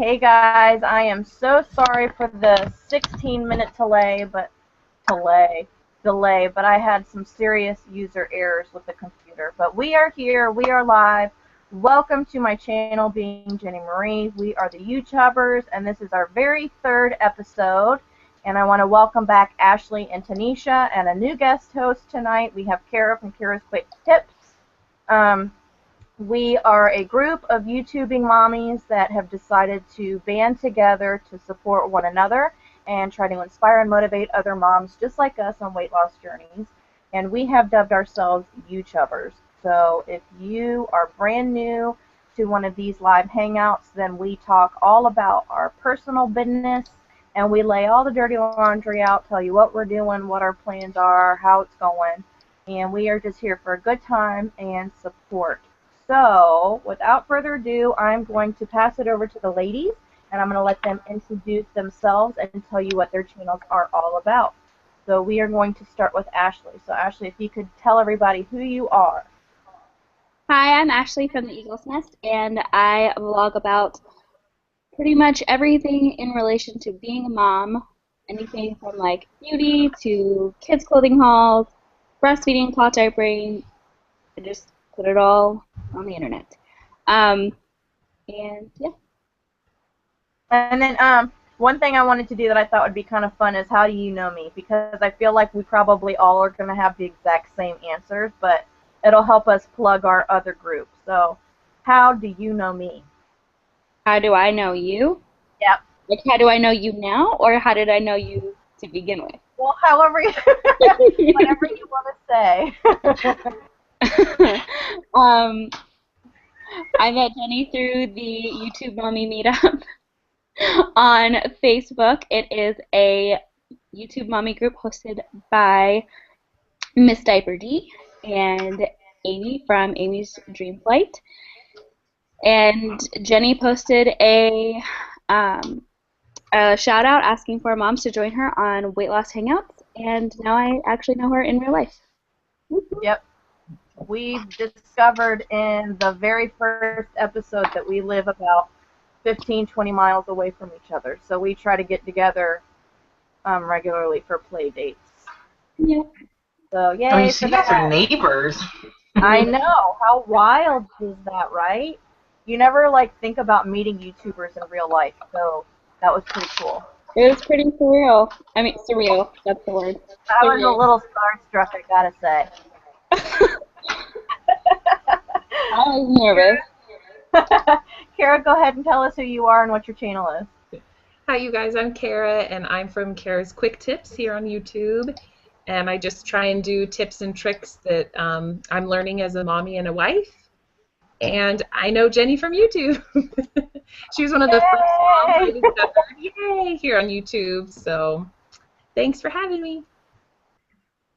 Hey guys, I am so sorry for the 16-minute delay, but I had some serious user errors with the computer. But we are here, we are live. Welcome to my channel, Being Jenny Marie. We are the YouTubers, and this is our very third episode. And I want to welcome back Ashlee and Tanisha, and a new guest host tonight. We have Kara from Kara's Quick Tips. We are a group of YouTubing mommies that have decided to band together to support one another and try to inspire and motivate other moms just like us on weight loss journeys. And we have dubbed ourselves YouTubers. So if you are brand new to one of these live hangouts, then we talk all about our personal business and we lay all the dirty laundry out, tell you what we're doing, what our plans are, how it's going. And we are just here for a good time and support. So, without further ado, I'm going to pass it over to the ladies, and I'm going to let them introduce themselves and tell you what their channels are all about. So, we are going to start with Ashlee. So, Ashlee, if you could tell everybody who you are. Hi, I'm Ashlee from the Eagle's Nest, and I vlog about pretty much everything in relation to being a mom, anything from like beauty to kids' clothing hauls, breastfeeding, clot diapering, I just put it all on the internet. And yeah. And then one thing I wanted to do that I thought would be kind of fun is how do you know me? Because I feel like we probably all are going to have the exact same answers, but it'll help us plug our other group. So how do you know me? How do I know you? Yep. Like, how do I know you now, or how did I know you to begin with? Well, however, whatever you want to say. I met Jenny through the YouTube Mommy Meetup on Facebook. It is a YouTube Mommy group hosted by Miss Diaper D and Amy from Amy's Dream Flight. And Jenny posted a shout out asking for moms to join her on weight loss hangouts, and now I actually know her in real life. Yep. We discovered in the very first episode that we live about 15-20 miles away from each other, so we try to get together regularly for play dates. Yeah. So yay! I mean, you guys are neighbors. I know. How wild is that, right? You never like think about meeting YouTubers in real life, so that was pretty cool. It was pretty surreal. I mean, surreal. That's the word. I was a little starstruck, I gotta say. I was nervous. Kara, go ahead and tell us who you are and what your channel is. Hi, you guys. I'm Kara, and I'm from Kara's Quick Tips here on YouTube. And I just try and do tips and tricks that I'm learning as a mommy and a wife. And I know Jenny from YouTube. She was one of the first moms I discovered, yay, here on YouTube. So thanks for having me.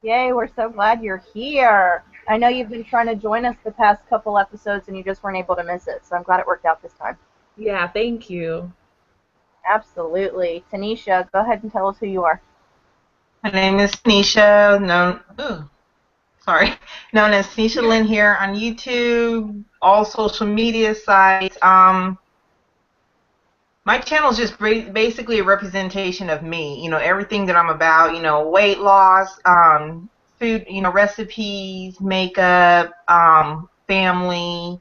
Yay, we're so glad you're here. I know you've been trying to join us the past couple episodes and you just weren't able to miss it, so I'm glad it worked out this time. Yeah, thank you. Absolutely. Tanisha, go ahead and tell us who you are. My name is Tanisha, known as Tanisha Lynn here on YouTube, all social media sites. My channel is just basically a representation of me. You know, everything that I'm about. You know, weight loss, food. You know, recipes, makeup, family.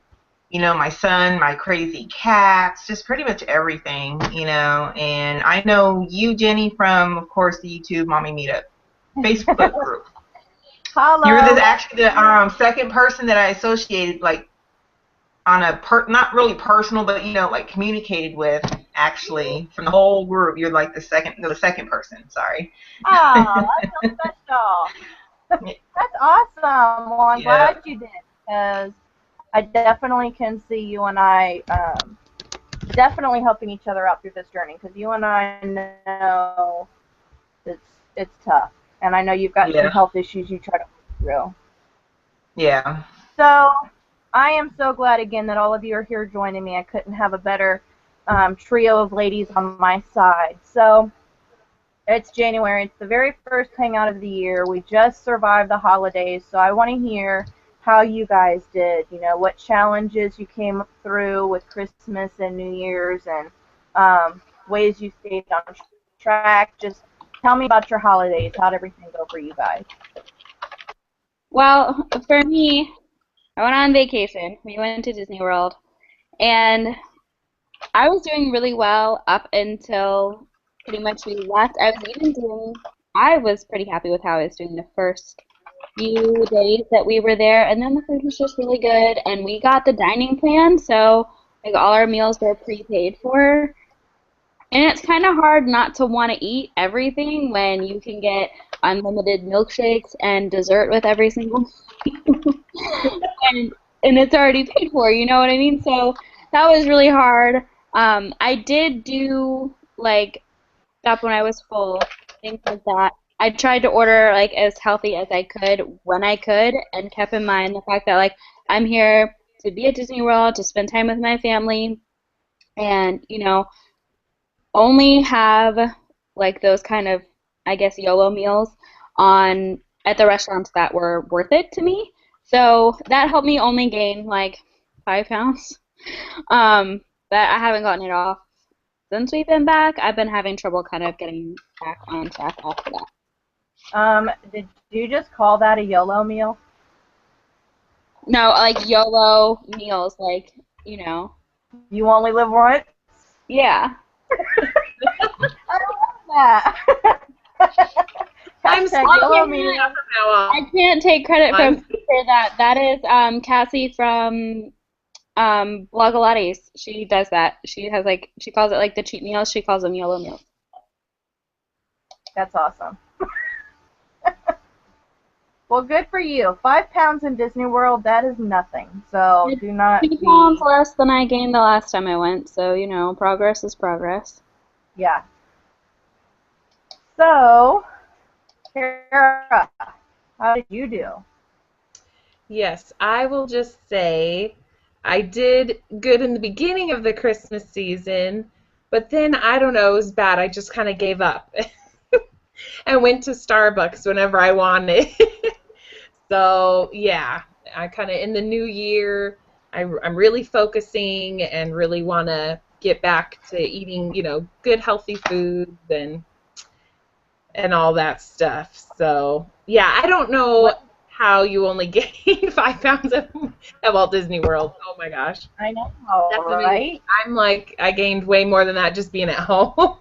You know, my son, my crazy cats, just pretty much everything. You know, and I know you, Jenny, from of course the YouTube Mommy Meetup Facebook group. Hello. You're actually the second person that I associated, like, on a not really personal, but you know, like communicated with. Actually, from the whole group, you're like the second person. Sorry. Oh, that's so special. That's awesome. Well, I'm glad you did, because I definitely can see you and I definitely helping each other out through this journey, because you and I know it's tough, and I know you've got some health issues you try to work through. Yeah. So I am so glad again that all of you are here joining me. I couldn't have a better trio of ladies on my side. So it's January. It's the very first hangout of the year. We just survived the holidays, so I want to hear how you guys did. You know, what challenges you came through with Christmas and New Year's, and ways you stayed on track. Just tell me about your holidays. How'd everything go for you guys? Well, for me, I went on vacation. We went to Disney World, and I was doing really well up until pretty much we left. I was pretty happy with how I was doing the first few days that we were there, and then the food was just really good, and we got the dining plan, so like all our meals were prepaid for. And it's kind of hard not to want to eat everything when you can get unlimited milkshakes and dessert with every single and and it's already paid for, you know what I mean? So that was really hard. I did do like stuff when I was full, things like that. I tried to order like as healthy as I could when I could, and kept in mind the fact that like I'm here to be at Disney World, to spend time with my family, and only have like those kind of, I guess, YOLO meals on at the restaurants that were worth it to me. So that helped me only gain like 5 pounds. But I haven't gotten it off since we've been back. I've been having trouble kind of getting back on track after that. Did you just call that a YOLO meal? No, like YOLO meals, like, You only live once? yeah. I love that. I'm Hashtag sorry YOLO from meal. now on. I can't take credit for that. That is Cassie from Blogolates. She does that. She calls it like the cheat meals. She calls them YOLO meals. That's awesome. Well, good for you. 5 pounds in Disney World, that is nothing. So do not 2 pounds less than I gained the last time I went. So, progress is progress. Yeah. So, Kara, how did you do? Yes, I will just say I did good in the beginning of the Christmas season, but then I don't know, it was bad. I just kind of gave up and went to Starbucks whenever I wanted. So, yeah, I kind of in the new year, I'm really focusing and really want to get back to eating, good healthy foods and all that stuff. So, yeah, I don't know how you only gain 5 pounds at Walt Disney World. Oh my gosh. I know, Definitely, right? I gained way more than that just being at home.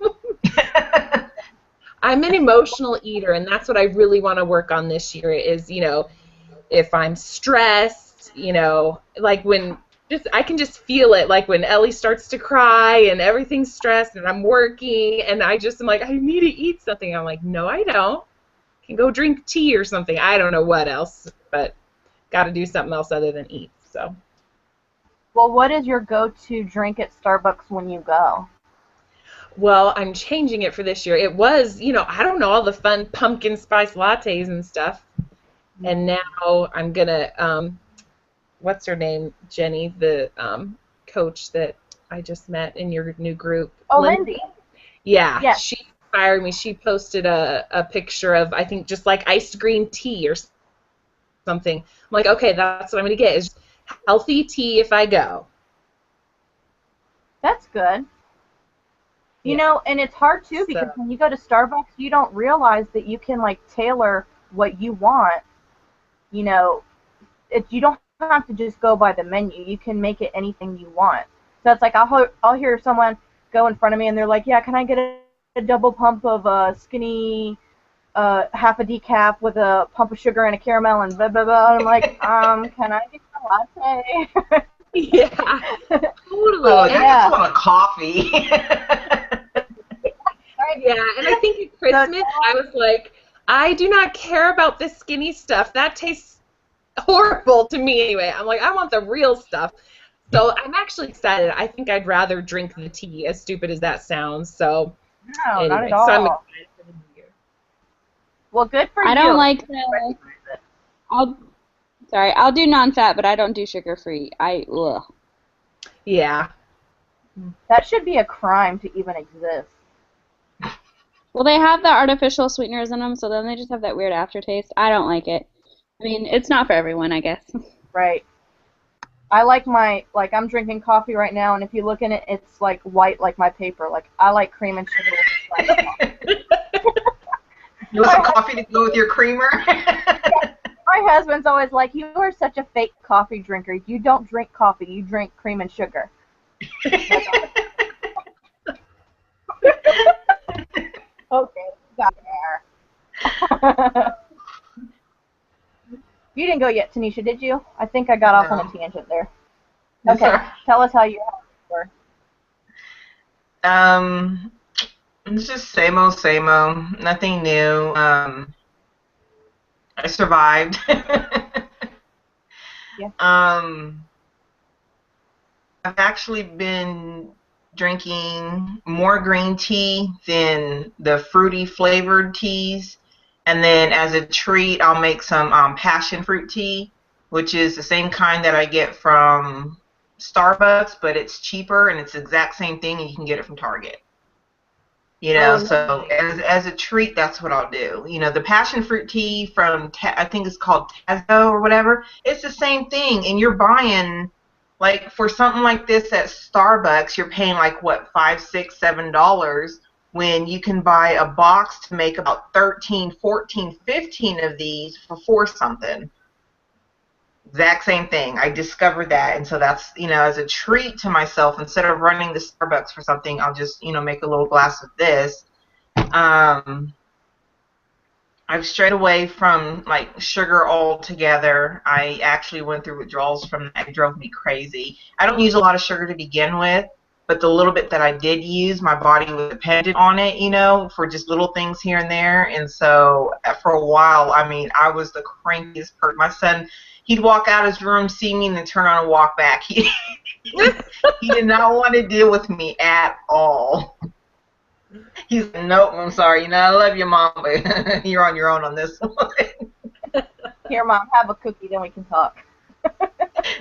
I'm an emotional eater, and that's what I really want to work on this year is, if I'm stressed, like I can just feel it, like when Ellie starts to cry and everything's stressed and I'm working and I just am like, I need to eat something. I'm like, no, I don't. I can go drink tea or something. I don't know what else, but got to do something else other than eat. So. Well, what is your go-to drink at Starbucks when you go? Well, I'm changing it for this year. It was, I don't know, all the fun pumpkin spice lattes and stuff. And now I'm going to, what's her name, Jenny, the coach that I just met in your new group. Oh, Lindy. Yeah, yes. She inspired me. She posted a picture of, I think, just like iced green tea or something. I'm like, okay, that's what I'm going to get is healthy tea if I go. That's good. And it's hard, too, because when you go to Starbucks, you don't realize that you can, tailor what you want. You don't have to just go by the menu. You can make it anything you want. So it's like I'll hear someone go in front of me, and they're like, yeah, can I get a double pump of skinny, half a decaf with a pump of sugar and a caramel and blah, blah, blah. And I'm like, can I get a latte? Yeah, totally. Oh, I just want a coffee. Yeah, and I think at Christmas I was like, I do not care about this skinny stuff. That tastes horrible to me anyway. I'm like, I want the real stuff. So I'm actually excited. I think I'd rather drink the tea, as stupid as that sounds. So no, anyway, not at all. So I'm excited for the new year. Well, good for you. I don't like the. I'll do non-fat, but I don't do sugar-free. Ugh. Yeah. That should be a crime to even exist. Well, they have the artificial sweeteners in them, so then they just have that weird aftertaste. I don't like it. I mean, it's not for everyone, I guess. Right. I like I'm drinking coffee right now, and if you look in it, it's like white like my paper. Like, I like cream and sugar with a splash of coffee. You want some coffee to go with your creamer? My husband's always like, you are such a fake coffee drinker. You don't drink coffee, you drink cream and sugar. Okay, got there. You didn't go yet, Tanisha, did you? I think I got off on a tangent there. Okay, Yes, tell us how you were. It's just same old, nothing new. I survived. Yeah. I've actually been drinking more green tea than the fruity flavored teas. And then as a treat, I'll make some passion fruit tea, which is the same kind that I get from Starbucks, but it's cheaper and it's the exact same thing, and you can get it from Target. You know, so as a treat, that's what I'll do. You know, the passion fruit tea from, I think it's called Tazo or whatever, it's the same thing. And you're buying, like, for something like this at Starbucks, you're paying, like, what, $5, $6, $7, when you can buy a box to make about 13, 14, 15 of these for 4 something. Exact same thing. I discovered that, and so that's, you know, as a treat to myself, instead of running to Starbucks for something, I'll just, you know, make a little glass of this. I've strayed away from, like, sugar altogether. I actually went through withdrawals from that. It drove me crazy. I don't use a lot of sugar to begin with, but the little bit that I did use, my body was dependent on it, you know, for just little things here and there. And so for a while, I mean, I was the crankiest person. My son, he'd walk out his room, see me, and then turn on and walk back. He did not want to deal with me at all. He's like, nope, I'm sorry. You know, I love you, Mom, but you're on your own on this one. Here, Mom, have a cookie, then we can talk.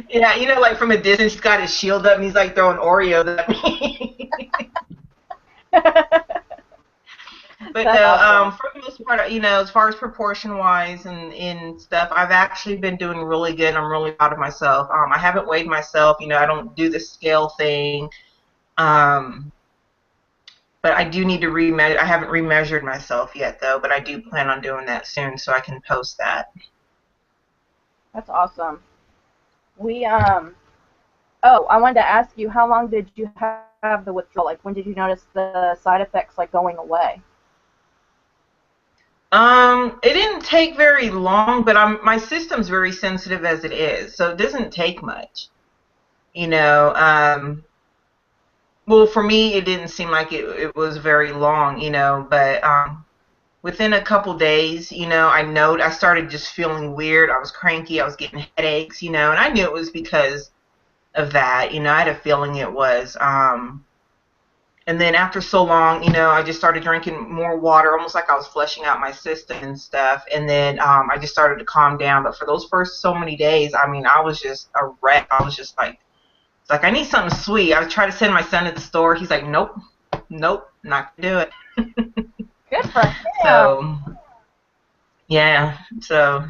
Yeah, you know, like from a distance, he's got his shield up, and he's like throwing Oreos at me. But That's no, awesome. for the most part, you know, as far as proportion-wise and stuff, I've actually been doing really good. I'm really proud of myself. I haven't weighed myself. You know, I don't do the scale thing. But I do need to remeasure. I haven't remeasured myself yet, though, but I do plan on doing that soon so I can post that. That's awesome. I wanted to ask you, how long did you have the withdrawal? Like, when did you notice the side effects, like, going away? It didn't take very long, but my system's very sensitive as it is, so it doesn't take much. You know, well, for me, it didn't seem like it was very long, you know, but within a couple days, you know, I started just feeling weird. I was cranky. I was getting headaches, you know, and I knew it was because of that. You know, I had a feeling it was. And then after so long, you know, I just started drinking more water, almost like I was flushing out my system and stuff. And then I just started to calm down. But for those first so many days, I mean, I was just a wreck. I was just like, it's like, I need something sweet. I tried to send my son to the store. He's like, nope, not gonna do it. Good for him. So, yeah, so.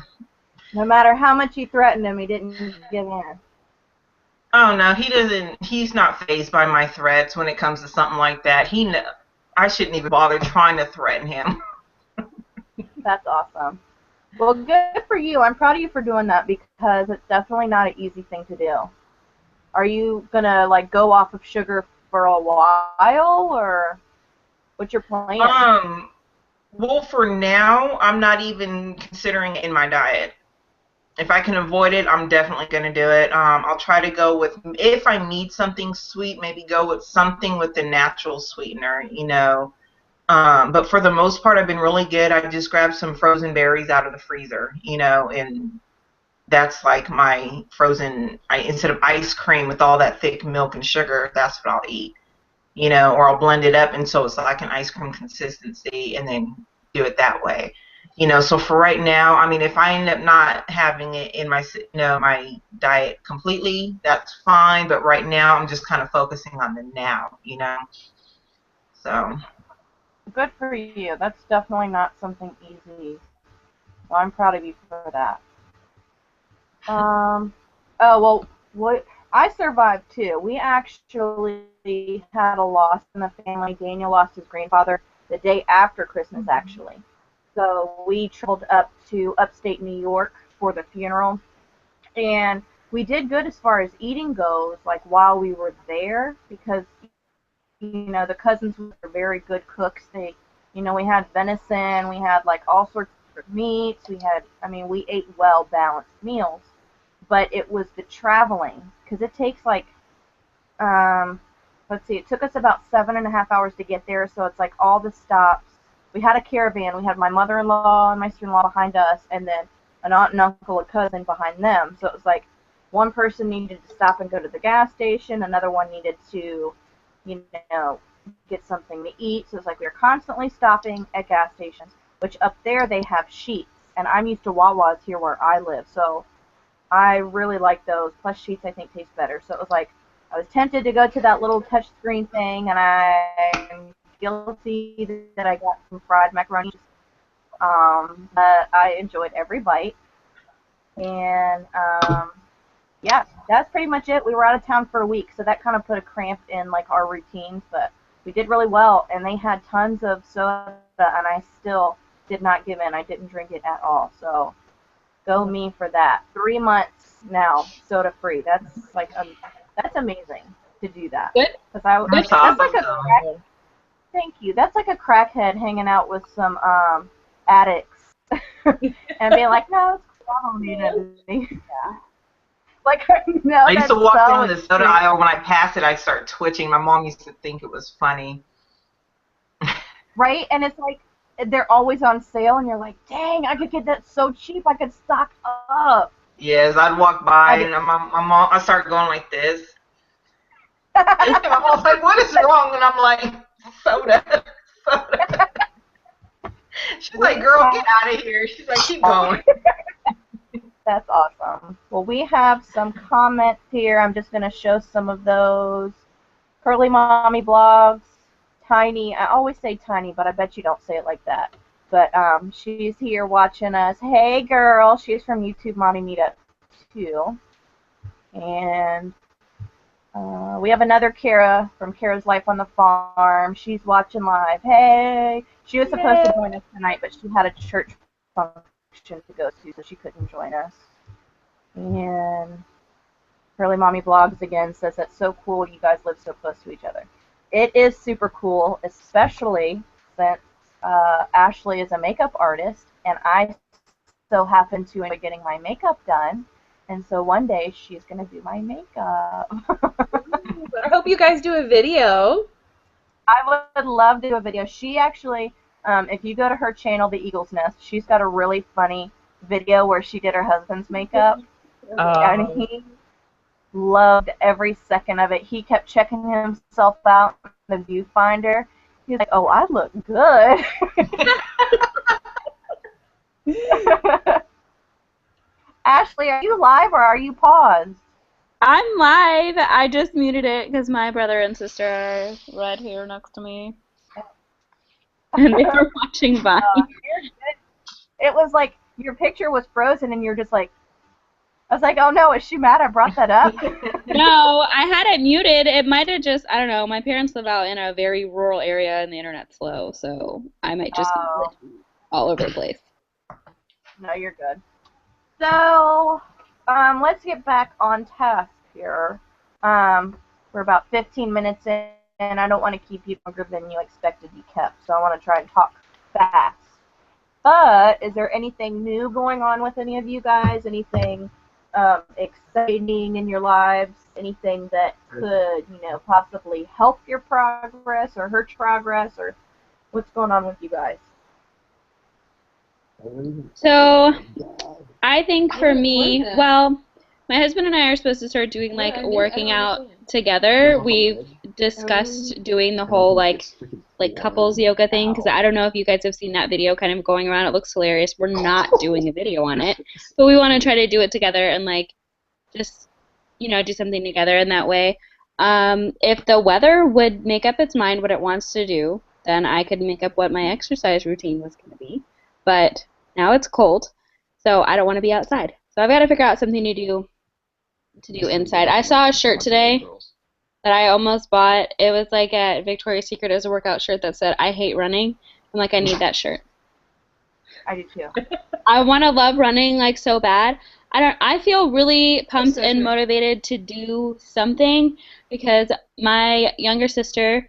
No matter how much you threatened him, he didn't give in. Oh, no, he's not fazed by my threats when it comes to something like that. I shouldn't even bother trying to threaten him. That's awesome. Well, good for you. I'm proud of you for doing that, because it's definitely not an easy thing to do. Are you going to, like, go off of sugar for a while, or what's your plan? Well, for now, I'm not even considering it in my diet. If I can avoid it, I'm definitely going to do it. I'll try to go with, if I need something sweet, maybe go with something with the natural sweetener, you know. But for the most part, I've been really good. I just grabbed some frozen berries out of the freezer, you know, and that's like my frozen, instead of ice cream with all that thick milk and sugar, that's what I'll eat, you know, or I'll blend it up and so it's like an ice cream consistency and then do it that way. You know, so for right now, I mean, if I end up not having it in my, you know, my diet completely, that's fine. But right now, I'm just kind of focusing on the now, you know. So. Good for you. That's definitely not something easy. So I'm proud of you for that. Oh, well, What I survived too. We actually had a loss in the family. Daniel lost his grandfather the day after Christmas, actually. So we traveled up to upstate New York for the funeral, and we did good as far as eating goes. Like while we were there, because the cousins were very good cooks. We had venison, we had like all sorts of meats. We ate well balanced meals, but it was the traveling because it takes like, let's see, it took us about 7.5 hours to get there. So it's like all the stops. We had a caravan. We had my mother-in-law and my sister-in-law behind us, and then an aunt and uncle, a cousin behind them. So it was like one person needed to stop and go to the gas station, another one needed to you know, get something to eat. So it's like we were constantly stopping at gas stations, which up there they have sheets. And I'm used to Wawa's here where I live. So I really like those. Plus sheets I think taste better. So it was like I was tempted to go to that little touch screen thing, and I'm guilty that I got some fried macaroni. But I enjoyed every bite. And yeah, that's pretty much it. We were out of town for a week, so that kind of put a cramp in like our routines, but we did really well, and they had tons of soda, and I still did not give in. I didn't drink it at all, so go me for that. 3 months now, soda free. That's like that's amazing to do that. Good. Because That's that's like awesome. thank you. That's like a crackhead hanging out with some addicts and being like, no, it's cool, I don't need anything. Yeah. Like, no, I used to that's walk so down the soda extreme. aisle. When I pass it, I start twitching. My mom used to think it was funny. Right? And it's like they're always on sale, and you're like, dang, I could get that so cheap. I could stock up. Yes, I'd walk by and my mom, I start going like this. And my mom's like, "What is wrong?" And I'm like, "Soda, soda." She's like, "Girl, get out of here." She's like, "Keep going." That's awesome. Well, we have some comments here. I'm just going to show some of those. Curly Mommy Blogs. Tiny. I always say Tiny, but I bet you don't say it like that. But she's here watching us. Hey, girl. She's from YouTube Mommy Meetup, too. And we have another Kara from Kara's Life on the Farm. She's watching live. Hey. She was supposed to join us tonight, but she had a church function to go to, so she couldn't join us. And Curly Mommy Blogs again says that's so cool you guys live so close to each other. It is super cool, especially since Ashlee is a makeup artist, and I so happen to enjoy getting my makeup done, and so one day she's going to do my makeup. I hope you guys do a video. I would love to do a video. She actually, if you go to her channel, The Eagle's Nest, she's got a really funny video where she did her husband's makeup, and he loved every second of it. He kept checking himself out in the viewfinder. He's like, "Oh, I look good." Ashlee, are you live or are you paused? I'm live. I just muted it because my brother and sister are right here next to me. And they were watching Vine. It was like your picture was frozen and you're just like, I was like, oh no, is she mad I brought that up? No, I had it muted. It might have just, I don't know, my parents live out in a very rural area and the internet's slow, so I might just be all over the place. No, you're good. So, let's get back on task here. We're about 15 minutes in, and I don't want to keep you longer than you expect to be kept, so I want to try and talk fast. But is there anything new going on with any of you guys? Anything exciting in your lives? Anything that could, possibly help your progress or hurt your progress? Or what's going on with you guys? So, I think for me, well, my husband and I are supposed to start doing, like, working out together. We've discussed doing the whole, like couples yoga thing, because I don't know if you guys have seen that video kind of going around. It looks hilarious. We're not doing a video on it, but we want to try to do it together and, like, just, do something together in that way. If the weather would make up its mind what it wants to do, then I could make up what my exercise routine was going to be. But now it's cold, so I don't want to be outside. So I've got to figure out something to do to do inside. I saw a shirt today that I almost bought. It was like at Victoria's Secret. It was a workout shirt that said, "I hate running." I'm like, I need that shirt. I do too. I want to love running like so bad. I feel really pumped so and true. motivated to do something because my younger sister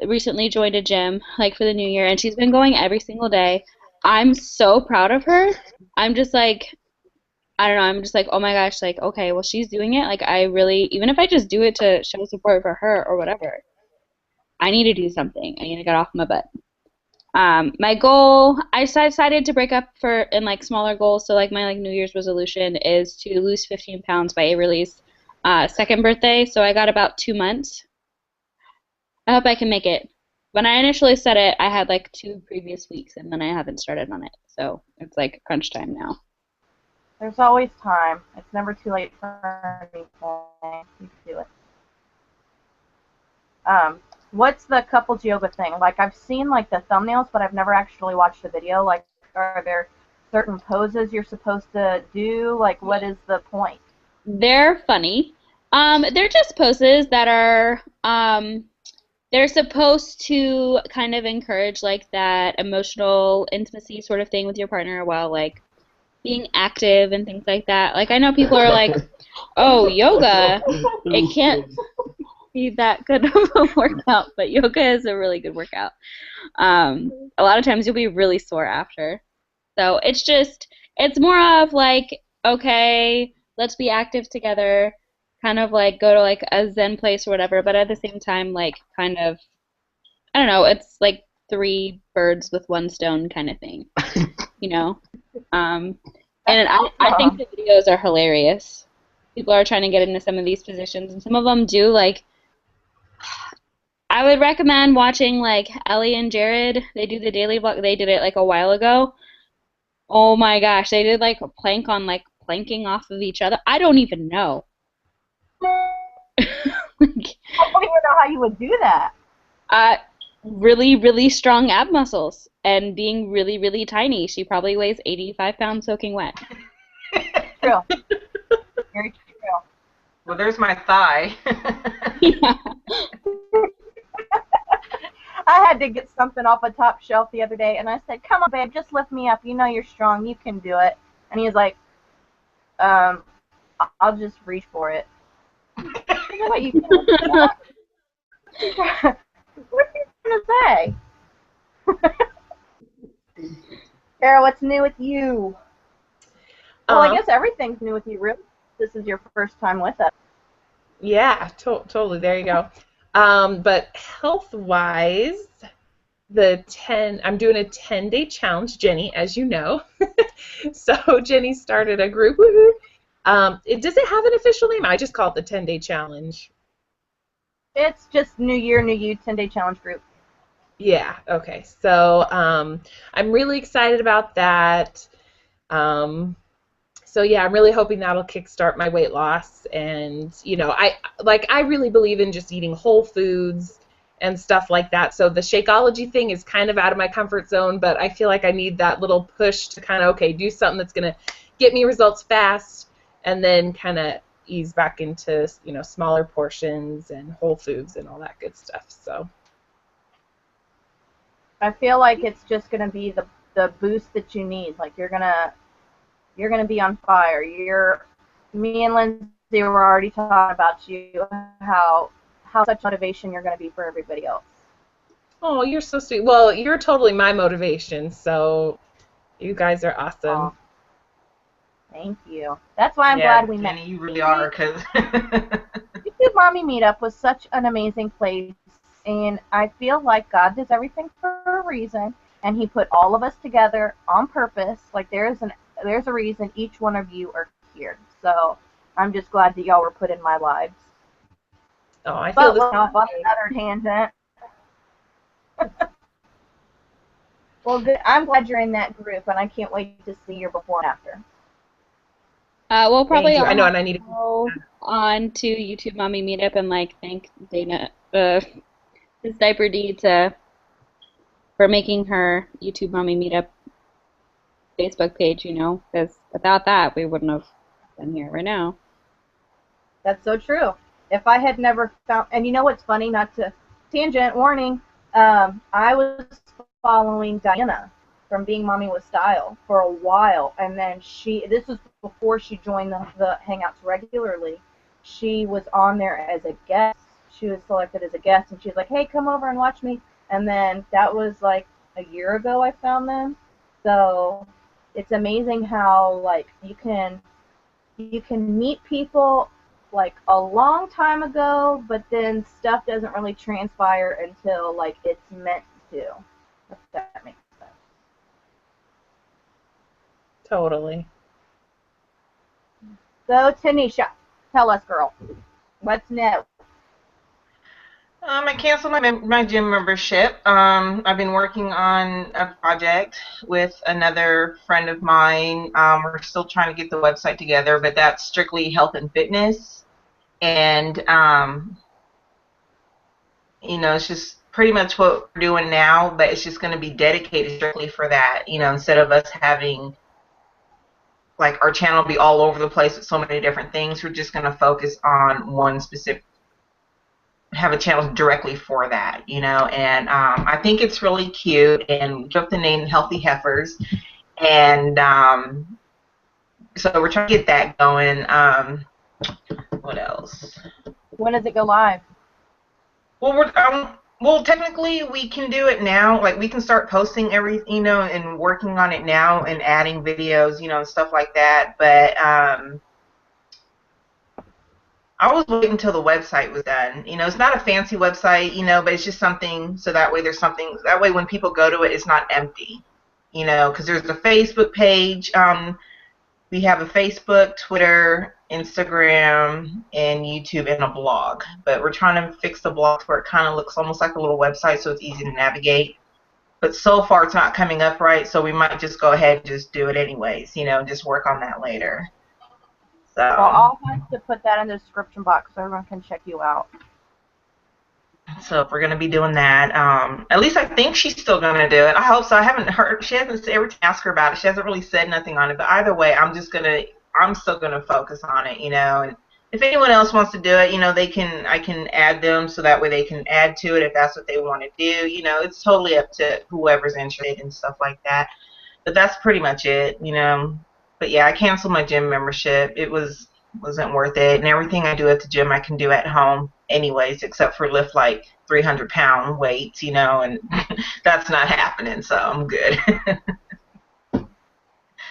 recently joined a gym like for the new year, and she's been going every single day. I'm so proud of her. I'm just like, I don't know, I'm just like, oh my gosh, like, okay, well, she's doing it. Like, I really, even if I just do it to show support for her or whatever, I need to do something. I need to get off my butt. My goal, I decided to break up in like smaller goals. So like my like New Year's resolution is to lose 15 pounds by Averly's second birthday. So I got about 2 months. I hope I can make it. When I initially set it, I had like 2 previous weeks, and then I haven't started on it. So it's like crunch time now. There's always time. It's never too late for anything. You can do it. What's the couples yoga thing? Like, I've seen like the thumbnails, but I've never actually watched the video. Like, are there certain poses you're supposed to do? Like, what is the point? They're funny. They're just poses that are they're supposed to kind of encourage like that emotional intimacy sort of thing with your partner while like being active and things like that. Like I know people are like, "Oh, yoga, it can't be that good of a workout," but yoga is a really good workout. A lot of times you'll be really sore after. So it's more of like, okay, let's be active together, kind of like go to like a Zen place or whatever, but at the same time, like kind of, I don't know, it's like 3 birds with 1 stone kind of thing, you know? And I think the videos are hilarious. People are trying to get into some of these positions, and some of them do like, I would recommend watching like Ellie and Jared. They do the daily vlog. They did it like a while ago. Oh my gosh, they did like a plank on like planking off of each other. I don't even know. Like, I don't even know how you would do that. really, really strong ab muscles and being really, really tiny. She probably weighs 85 pounds soaking wet. True. Very true. Well, there's my thigh. Yeah. I had to get something off a top shelf the other day, and I said, "Come on, babe, just lift me up. You know you're strong. You can do it." And he was like, "I'll just reach for it." What you what are you gonna say? Sarah, what's new with you? Well, I guess everything's new with you, really. This is your first time with us. Yeah, totally. There you go. But health-wise, I'm doing a 10-day challenge, Jenny, as you know. So Jenny started a group. Does it have an official name? I just call it the 10-day challenge. It's just New Year, New You 10-day challenge group. Yeah, okay. So I'm really excited about that. So yeah, I'm really hoping that'll kickstart my weight loss. And I really believe in just eating whole foods and stuff like that. So the Shakeology thing is kind of out of my comfort zone, but I feel like I need that little push to kind of do something that's gonna get me results fast, and then kind of ease back into smaller portions and whole foods and all that good stuff. So I feel like it's just gonna be the boost that you need. Like you're gonna be on fire. Me and Lindsay were already talking about you, how such motivation you're gonna be for everybody else. Oh, you're so sweet. Well, you're totally my motivation, so you guys are awesome. Oh, thank you. That's why I'm glad we met. Jenny, you really are, because YouTube Mommy Meetup was such an amazing place, and I feel like God does everything for a reason, and He put all of us together on purpose. Like there's a reason each one of you are here. So I'm just glad that y'all were put in my lives. Oh, I feel this off on another tangent. Well, good. I'm glad you're in that group, and I can't wait to see your before and after. We'll probably I know, and I need to go on to YouTube Mommy Meetup and thank Dana, his diaper D for making her YouTube Mommy Meetup Facebook page, because without that we wouldn't have been here right now. That's so true. If I had never found, and you know what's funny, not to tangent, warning, I was following Diana from Being Mommy with Style for a while, and then this was before she joined the Hangouts regularly. She was on there as a guest. She was selected as a guest, and she was like, hey, come over and watch me. And then that was like a year ago I found them. So it's amazing how like you can meet people like a long time ago, but then stuff doesn't really transpire until like it's meant to. If that makes sense. Totally. So Tanisha, tell us, girl, what's new? I canceled my gym membership. I've been working on a project with another friend of mine. We're still trying to get the website together, but that's strictly health and fitness. And it's just pretty much what we're doing now, but it's just going to be dedicated strictly for that. Instead of us having like our channel be all over the place with so many different things, we're just going to focus on one specific. Have a channel directly for that, and I think it's really cute, and we took the name Healthy Heifers, and so we're trying to get that going. What else? When does it go live? Well, technically we can do it now. Like we can start posting everything, and working on it now and adding videos, and stuff like that. But I was waiting until the website was done. It's not a fancy website, but it's just something so that way there's something. That way when people go to it, it's not empty, because there's a Facebook page. We have a Facebook, Twitter, Instagram, and YouTube, and a blog. But we're trying to fix the blog where it kind of looks almost like a little website so it's easy to navigate. But so far it's not coming up right, so we might just go ahead and just do it anyways, just work on that later. So. Well, I'll have to put that in the description box so everyone can check you out. So if we're going to be doing that, at least I think she's still going to do it. I hope so. I haven't heard, she hasn't, every time I ask her about it, she hasn't really said nothing on it. But either way, I'm still going to focus on it, and if anyone else wants to do it, I can add them so that way they can add to it if that's what they want to do. It's totally up to whoever's interested and stuff like that. But that's pretty much it, But yeah, I canceled my gym membership. It wasn't worth it, and everything I do at the gym I can do at home anyways, except for lift like 300-pound weights, and that's not happening, so I'm good.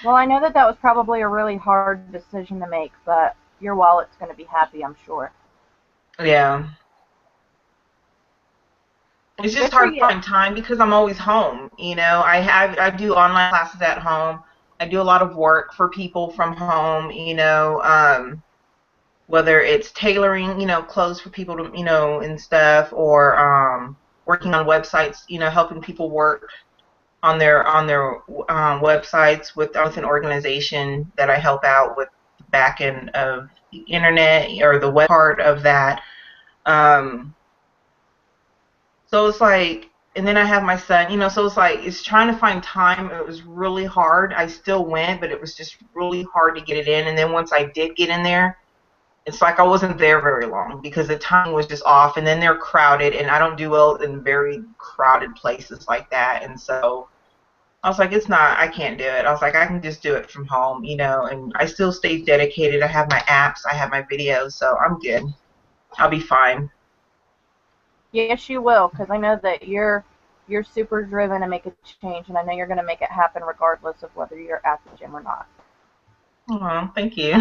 Well, I know that was probably a really hard decision to make, but your wallet's going to be happy, I'm sure. Yeah. It's just hard to find time because I'm always home, I do online classes at home. I do a lot of work for people from home, whether it's tailoring, clothes for people to, and stuff, or working on websites, helping people work on their websites with an organization that I help out with the back end of the internet or the web part of that. So it's like, and then I have my son, so it's like, it's trying to find time. It was really hard. I still went, but it was just really hard to get it in. And then once I did get in there, it's like I wasn't there very long because the timing was just off. And then they're crowded, and I don't do well in very crowded places like that. And so I was like, I can't do it. I was like, I can just do it from home, and I still stay dedicated. I have my apps, I have my videos, so I'm good. I'll be fine. Yes, you will, because I know that you're super driven to make a change, and I know you're going to make it happen regardless of whether you're at the gym or not. Oh, thank you.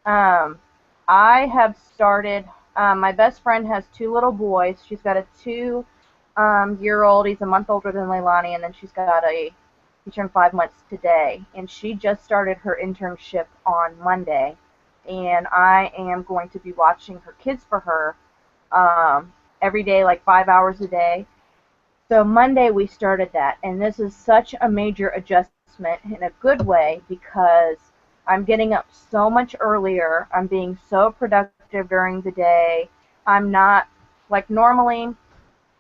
I have started, my best friend has 2 little boys. She's got a 2-year-old. He's a month older than Leilani, and then he turned 5 months today, and she just started her internship on Monday, and I am going to be watching her kids for her every day, like 5 hours a day. So Monday we started that, and this is such a major adjustment in a good way because I'm getting up so much earlier. I'm being so productive during the day. I'm not, like normally,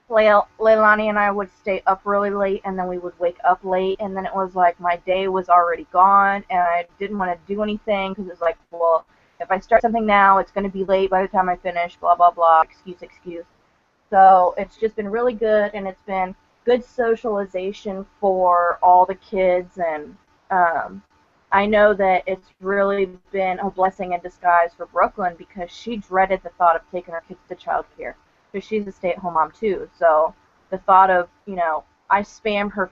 Leilani and I would stay up really late, and then we would wake up late, and then it was like my day was already gone, and I didn't want to do anything because it was like, well, If I start something now, it's going to be late by the time I finish, blah, blah, blah, excuse. So it's just been really good, and it's been good socialization for all the kids, and I know that it's really been a blessing in disguise for Brooklyn because she dreaded the thought of taking her kids to childcare because she's a stay-at-home mom too. So the thought of, I spam her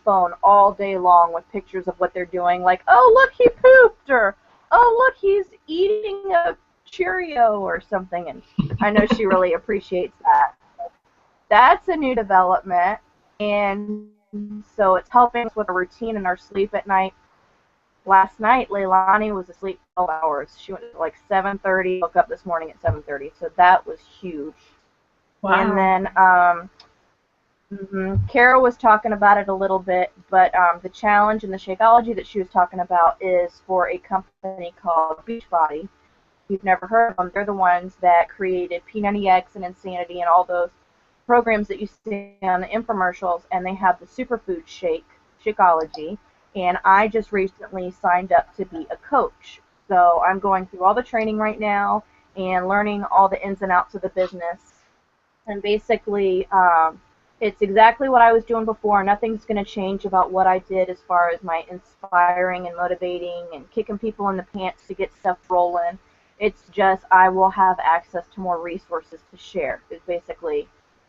phone all day long with pictures of what they're doing, like, oh, look, he pooped, or oh, look, he's eating a Cheerio or something, and I know she really appreciates that. That's a new development, and so it's helping us with a routine in our sleep at night. Last night, Leilani was asleep 12 hours. She went at like 7:30, woke up this morning at 7:30, so that was huge. Wow. And then Kara was talking about it a little bit, but the challenge and the Shakeology that she was talking about is for a company called Beachbody. If you've never heard of them, they're the ones that created P90X and Insanity and all those programs that you see on the infomercials, and they have the superfood Shakeology. And I just recently signed up to be a coach. So I'm going through all the training right now and learning all the ins and outs of the business. And basically, it's exactly what I was doing before. Nothing's going to change about what I did as far as my inspiring and motivating and kicking people in the pants to get stuff rolling. It's just I will have access to more resources to share is basically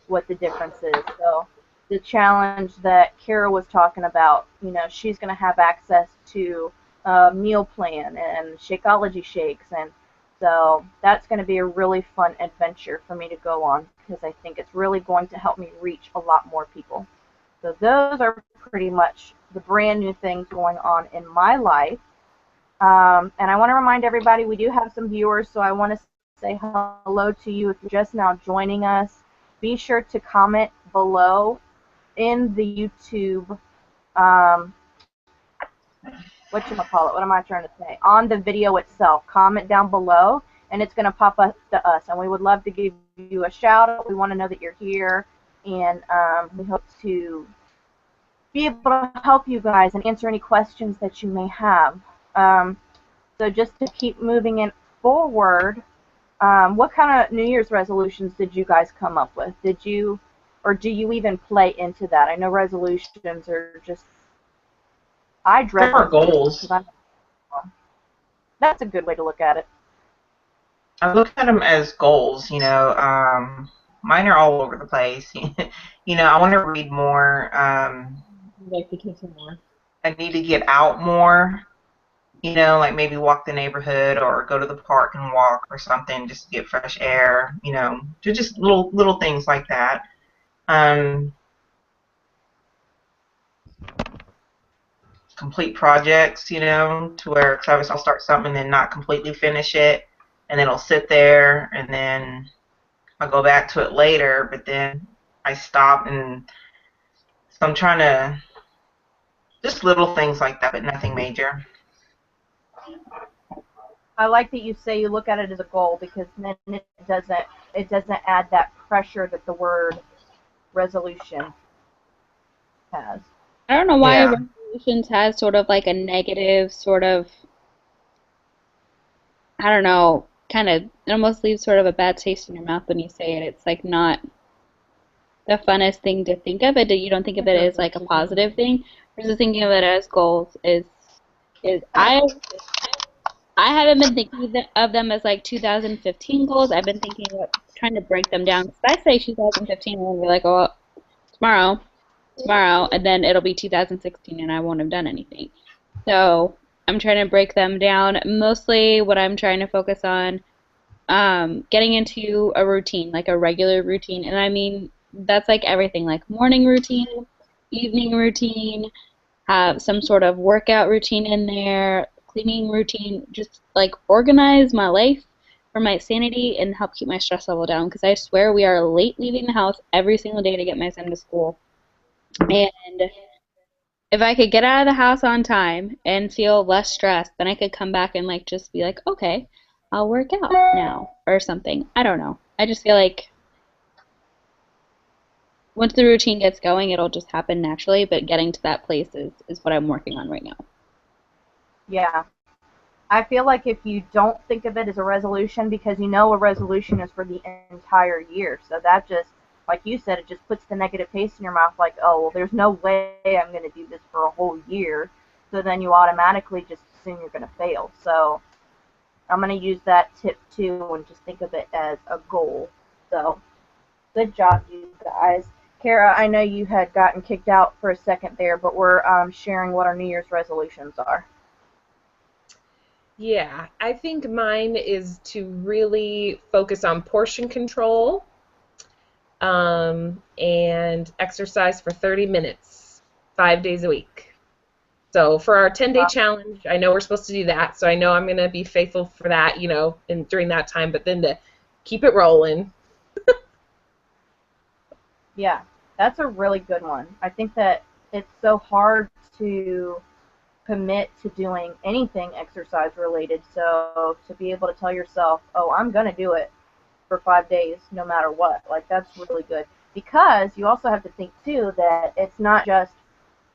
what the difference is. So the challenge that Kara was talking about, she's going to have access to a meal plan and Shakeology shakes, and so that's going to be a really fun adventure for me to go on because I think it's really going to help me reach a lot more people. So those are pretty much the brand new things going on in my life. And I want to remind everybody we do have some viewers, so I want to say hello to you if you're just now joining us. Be sure to comment below in the YouTube, whatchamacallit, what am I trying to say? On the video itself. Comment down below, and it's going to pop up to us. And we would love to give you a shout out. We want to know that you're here, and we hope to be able to help you guys and answer any questions that you may have. So just to keep moving it forward, what kind of New Year's resolutions did you guys come up with? Did you, or do you even play into that? I know resolutions are just, I dread There are goals. That's a good way to look at it. I look at them as goals, mine are all over the place. I want to read more. Like the kids more. I need to get out more, like maybe walk the neighborhood or go to the park and walk or something just to get fresh air, just little things like that. Complete projects, to where, cause I'll start something and then not completely finish it, and then it'll sit there, and then I'll go back to it later, but then I stop, and so I'm trying to, just little things like that, but nothing major. I like that you say you look at it as a goal because then it doesn't add that pressure that the word resolution has. I don't know why Yeah. resolutions has sort of like a negative sort of, I don't know, kind of, it almost leaves sort of a bad taste in your mouth when you say it. It's like not the funnest thing to think of. You don't think of it as like a positive thing. Versus thinking of it as goals is I haven't been thinking of them as like 2015 goals. I've been thinking of trying to break them down. Because I say 2015 and we'll be like, oh, tomorrow, and then it'll be 2016 and I won't have done anything. So I'm trying to break them down. Mostly what I'm trying to focus on, getting into a routine, like a regular routine. And I mean, that's like everything, like morning routine, evening routine, have some sort of workout routine in there, cleaning routine, just like organize my life for my sanity and help keep my stress level down. Because I swear we are late leaving the house every single day to get my son to school. And if I could get out of the house on time and feel less stressed, then I could come back and like just be like, okay, I'll work out now or something. I don't know. I just feel like once the routine gets going, it'll just happen naturally, but getting to that place is what I'm working on right now. Yeah. I feel like if you don't think of it as a resolution, because you know a resolution is for the entire year, so that just, like you said, it just puts the negative taste in your mouth, like, oh, well, there's no way I'm going to do this for a whole year, so then you automatically just assume you're going to fail. So I'm going to use that tip too and just think of it as a goal. So good job, you guys. Kara, I know you had gotten kicked out for a second there, but we're sharing what our New Year's resolutions are. Yeah, I think mine is to really focus on portion control and exercise for 30 minutes, 5 days a week. So for our 10-day challenge, I know we're supposed to do that, so I know I'm going to be faithful for that, you know, and during that time, but then to keep it rolling. Yeah, that's a really good one. I think that it's so hard to commit to doing anything exercise related, so to be able to tell yourself, oh, I'm going to do it for 5 days no matter what, like, that's really good. Because you also have to think too that it's not just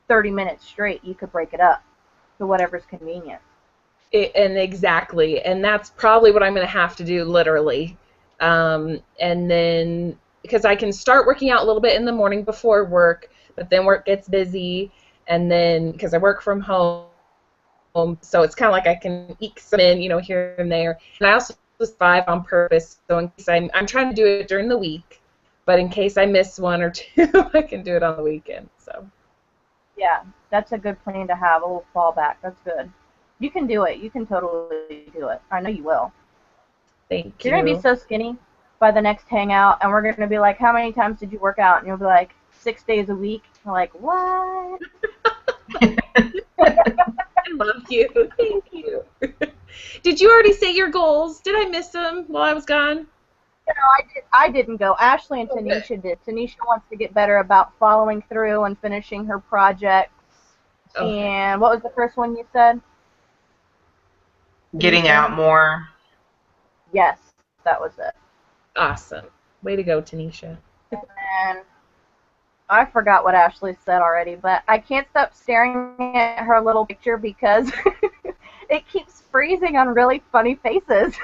30 minutes straight. You could break it up to whatever's convenient. And exactly, and that's probably what I'm going to have to do, literally. And then, because I can start working out a little bit in the morning before work, but then work gets busy, and then, because I work from home, so it's kind of like I can eke some in, you know, here and there. And I also was 5 on purpose, so in case I'm trying to do it during the week, but in case I miss one or two, I can do it on the weekend, so. Yeah, that's a good plan to have, a little fallback. That's good. You can do it. You can totally do it. I know you will. Thank You're going to be you. so skinny by the next hangout, and we're going to be like, how many times did you work out? And you'll be like, 6 days a week. You're like, what? I love you. Thank you. Did you already say your goals? Did I miss them while I was gone? No, I didn't go. Ashley and Tanisha did. Tanisha wants to get better about following through and finishing her projects. Okay. And what was the first one you said? Getting out more. Yes, that was it. Awesome. Way to go, Tanisha. And I forgot what Ashley said already, but I can't stop staring at her little picture because it keeps freezing on really funny faces.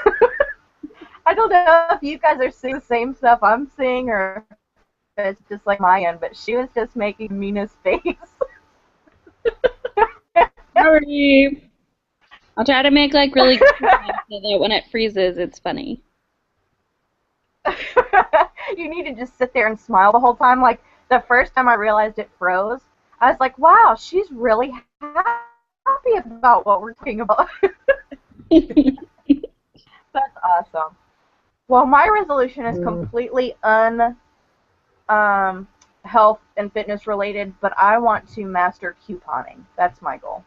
I don't know if you guys are seeing the same stuff I'm seeing or if it's just like my end, but she was just making the meanest face. Sorry. I'll try to make like really good content so that when it freezes, it's funny. You need to just sit there and smile the whole time. Like, the first time I realized it froze, I was like, wow, she's really happy about what we're talking about. That's awesome. Well, my resolution is completely health and fitness related, but I want to master couponing. That's my goal.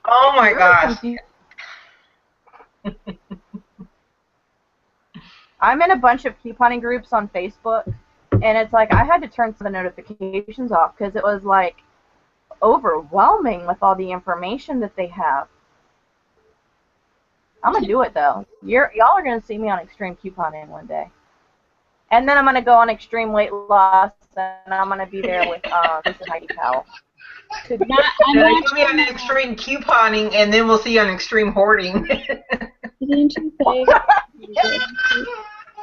Oh my gosh. I'm in a bunch of couponing groups on Facebook, and it's like I had to turn some of the notifications off because it was like overwhelming with all the information that they have. I'm gonna do it though. Y'all are gonna see me on extreme couponing one day, and then I'm gonna go on extreme weight loss, and I'm gonna be there with Chris and Heidi Powell. I'm not You'll be on extreme couponing, and then we'll see you on extreme hoarding. Didn't you say?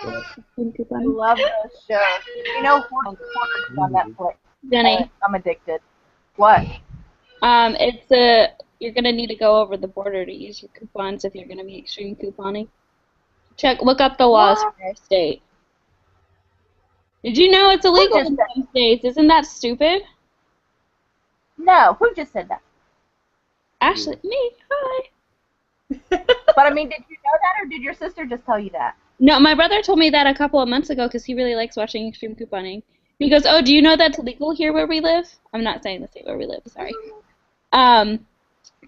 I love those shows. You know, Hoarding's on Netflix. Jenny, I'm addicted. What? you're gonna need to go over the border to use your coupons if you're gonna be extreme couponing. Look up the laws for your state. Did you know it's illegal in some states? Isn't that stupid? No, who just said that? Ashley, me. Hi. But I mean, did you know that, or did your sister just tell you that? No, my brother told me that a couple of months ago because he really likes watching extreme couponing. He goes, "Oh, do you know that's legal here where we live?" I'm not saying the state where we live. Sorry.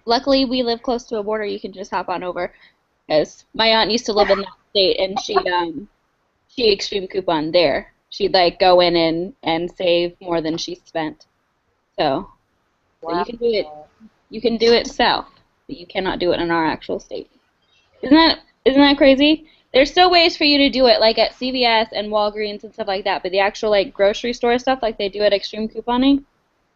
Luckily, we live close to a border. You can just hop on over. Because my aunt used to live in that state, and she extreme coupon there. She'd like go in and save more than she spent. So you can do it. You can do it south, but you cannot do it in our actual state. Isn't that crazy? There's still ways for you to do it, like at CVS and Walgreens and stuff like that. But the actual like grocery store stuff, like they do at extreme couponing,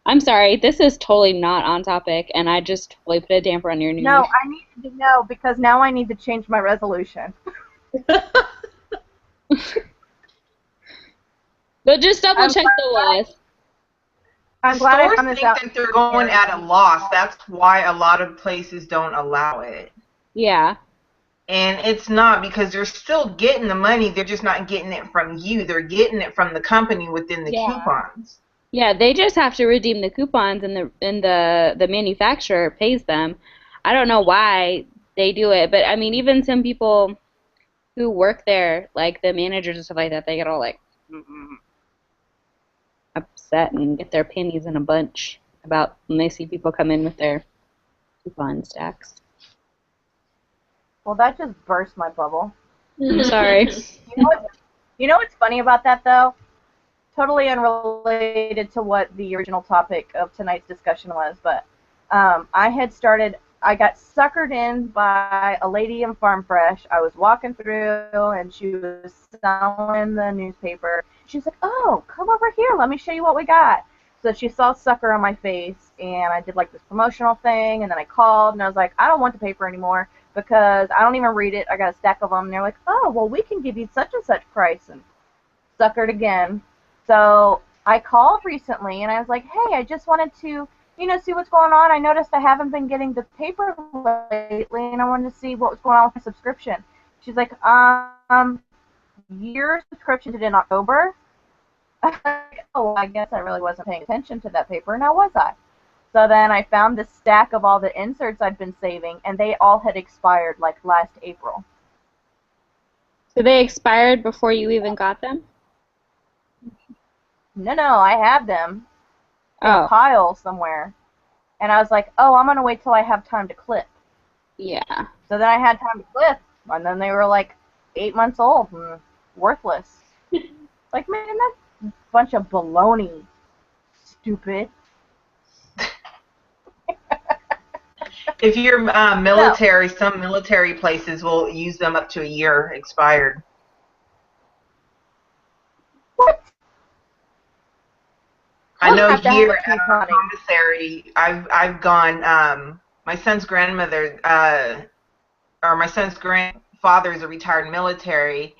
I'm sorry, this is totally not on topic, and I just totally put a damper on your New No, Year. I needed to know because now I need to change my resolution. But just double I'm check the laws. The I'm glad I stores found this think out. that they're going at a loss. That's why a lot of places don't allow it. Yeah. And it's not, because they're still getting the money. They're just not getting it from you. They're getting it from the company within the Yeah. coupons. Yeah, they just have to redeem the coupons, and the manufacturer pays them. I don't know why they do it, but I mean, even some people who work there, like the managers and stuff like that, they get all like upset and get their panties in a bunch about when they see people come in with their coupon stacks. Well, that just burst my bubble. I'm sorry. You know what's funny about that, though? Totally unrelated to what the original topic of tonight's discussion was, but I got suckered in by a lady in Farm Fresh. I was walking through, and she was selling the newspaper. She's like, "Oh, come over here. Let me show you what we got." So she saw sucker on my face, and I did like this promotional thing, and then I called, and I was like, "I don't want the paper anymore because I don't even read it. I got a stack of them." And they're like, "Oh, well, we can give you such and such price," and suckered again. So I called recently, and I was like, "Hey, I just wanted to, see what's going on. I noticed I haven't been getting the paper lately, and I wanted to see what was going on with my subscription." She's like, "Your subscription did in October?" I was like, "Oh, I guess I really wasn't paying attention to that paper. Now was I?" So then I found this stack of all the inserts I'd been saving, and they all had expired like last April. So they expired before you even got them? No, I have them in a Oh, pile somewhere. And I was like, "Oh, I'm going to wait till I have time to clip." yeah. So then I had time to clip, and then they were like 8 months old and worthless. Like, man, that's a bunch of baloney. Stupid. If you're military, some military places will use them up to a year expired. What? I know have to here have at our commissary, I've gone. My son's grandmother, or my son's grandfather is a retired military,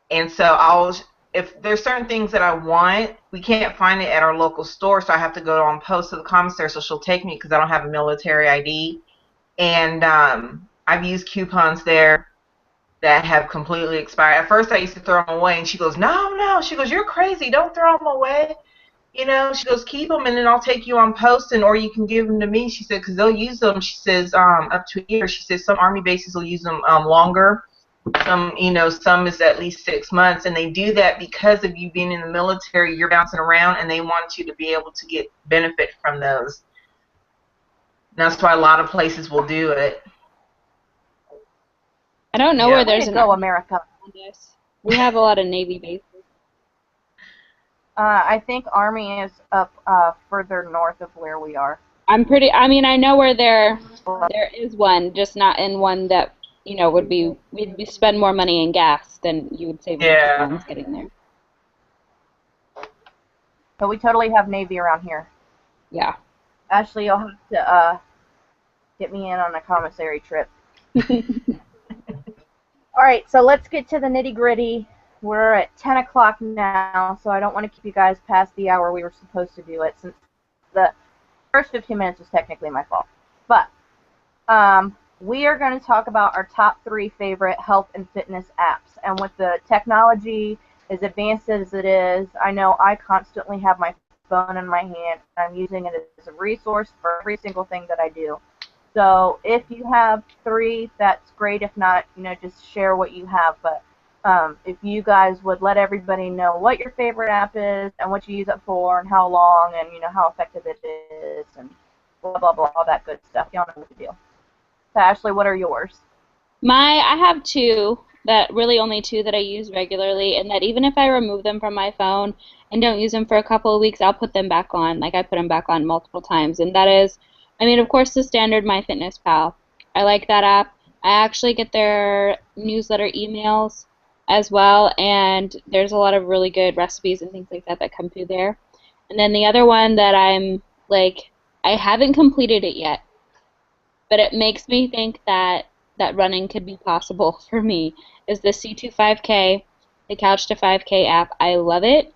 and so if there's certain things that I want, we can't find it at our local store, so I have to go on post to the commissary, so she'll take me because I don't have a military ID. And I've used coupons there that have completely expired. At first, I used to throw them away, and she goes, "No." She goes, "You're crazy. Don't throw them away. She goes, keep them, and then I'll take you on post, or you can give them to me." She said, because they'll use them, she says, up to a year. She says some Army bases will use them longer. Some is at least 6 months, and they do that because of you being in the military. You're bouncing around, and they want you to be able to get benefit from those. That's why a lot of places will do it. I don't know Yeah. where there's Way to an go, Army America. on this. We have a lot of Navy bases. I think Army is up further north of where we are. I mean, I know where there is one, just not in one that, we'd spend more money in gas than you would save in funds getting there. But we totally have Navy around here. Yeah. Ashlee, you'll have to get me in on a commissary trip. All right, so let's get to the nitty-gritty. We're at 10 o'clock now, so I don't want to keep you guys past the hour we were supposed to do it, since the first 15 minutes was technically my fault. But we are going to talk about our top 3 favorite health and fitness apps. And with the technology as advanced as it is, I know I constantly have my phone in my hand, and I'm using it as a resource for every single thing that I do. So if you have 3, that's great. If not, just share what you have. But if you guys would let everybody know what your favorite app is and what you use it for and how long and how effective it is and blah, blah, blah, all that good stuff. Y'all know what to do. So Ashlee, what are yours? I have 2, only 2 that I use regularly, and that even if I remove them from my phone and don't use them for a couple of weeks, I'll put them back on. Like, I put them back on multiple times, and that is, of course, the standard MyFitnessPal. I like that app. I actually get their newsletter emails as well, and there's a lot of really good recipes and things like that come through there. And then the other one that I'm like, I haven't completed it yet, but it makes me think that running could be possible for me, is the C2 5K, the Couch to 5K app. I love it.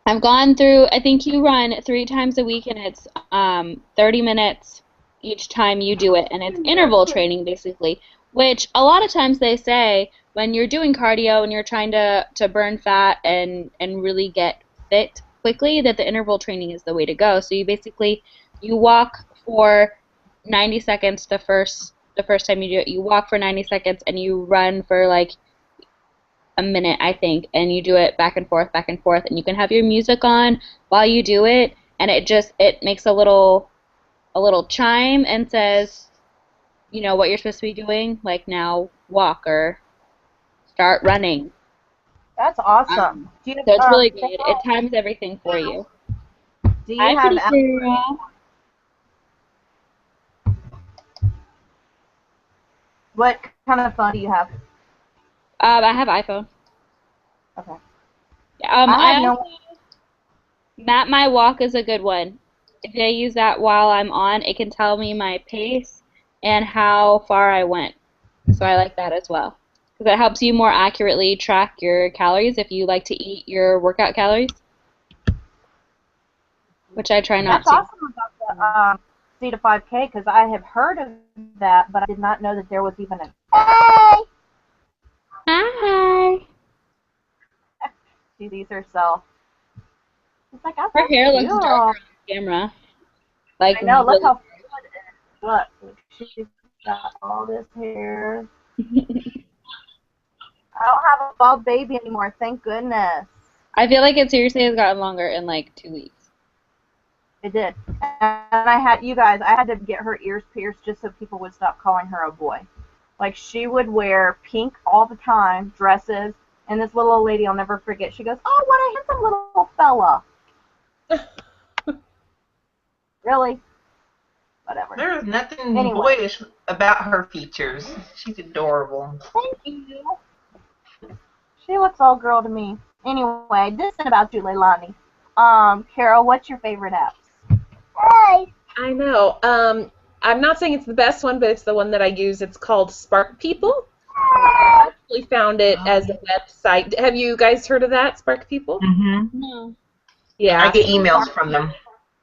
I've gone through, I think you run 3 times a week, and it's 30 minutes each time you do it, and it's interval training basically, which a lot of times they say when you're doing cardio and you're trying to burn fat and really get fit quickly, that the interval training is the way to go. So you walk for 90 seconds the first time you do it. You walk for 90 seconds and you run for like a minute, I think, and you do it back and forth, and you can have your music on while you do it, and it makes a little chime and says, you know, what you're supposed to be doing, like now walk or start running. That's awesome. So it's really good. It times everything for you. Do you have what kind of phone do you have? I have iPhone. Okay. MapMyWalk is a good one. If I use that while I'm on, it can tell me my pace and how far I went. So I like that as well. Because it helps you more accurately track your calories if you like to eat your workout calories. Which I try not to. That's awesome about the C to 5K, because I have heard of that, but I did not know that there was even a... Hey! Hi! She sees herself. It's like, her hair looks darker on camera. Like, I know, look how good it is. Look, she's got all this hair. I don't have a bald baby anymore, thank goodness. I feel like it seriously has gotten longer in like 2 weeks. It did. And I had to get her ears pierced just so people would stop calling her a boy. Like, she would wear pink all the time, dresses, and this little old lady, I'll never forget, she goes, "Oh, what a handsome little fella." Really? Whatever. There is nothing boyish about her features. She's adorable. Thank you. She looks all girl to me. Anyway, this is about you, Leilani. Carol, what's your favorite apps? Hi. I know. I'm not saying it's the best one, but it's the one that I use. It's called SparkPeople. I actually found it as a website. Have you guys heard of that, SparkPeople? Mm-hmm. No. Yeah. I get emails from them.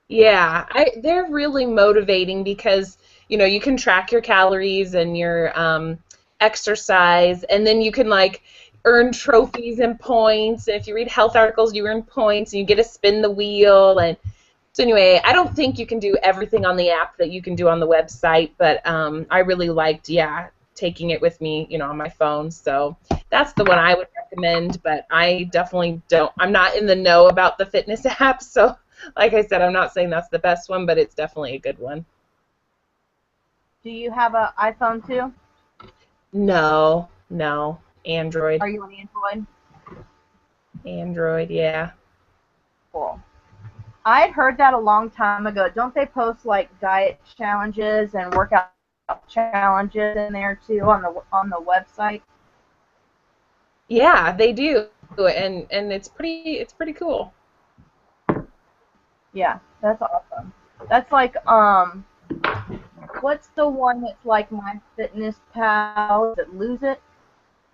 Yeah, they're really motivating because, you know, you can track your calories and your exercise, and then you can, like, earn trophies and points. And if you read health articles, you earn points, and you get to spin the wheel. And so anyway, I don't think you can do everything on the app that you can do on the website, but I really liked, taking it with me, you know, on my phone. So that's the one I would recommend, but I definitely I'm not in the know about the fitness app, so like I said, I'm not saying that's the best one, but it's definitely a good one. Do you have an iPhone too? No, Android. Are you on Android? Android, yeah. Cool. I'd heard that a long time ago. Don't they post like diet challenges and workout challenges in there too on the website? Yeah, they do, and it's pretty cool. Yeah, that's awesome. That's like what's the one that's like MyFitnessPal? Is it Lose It?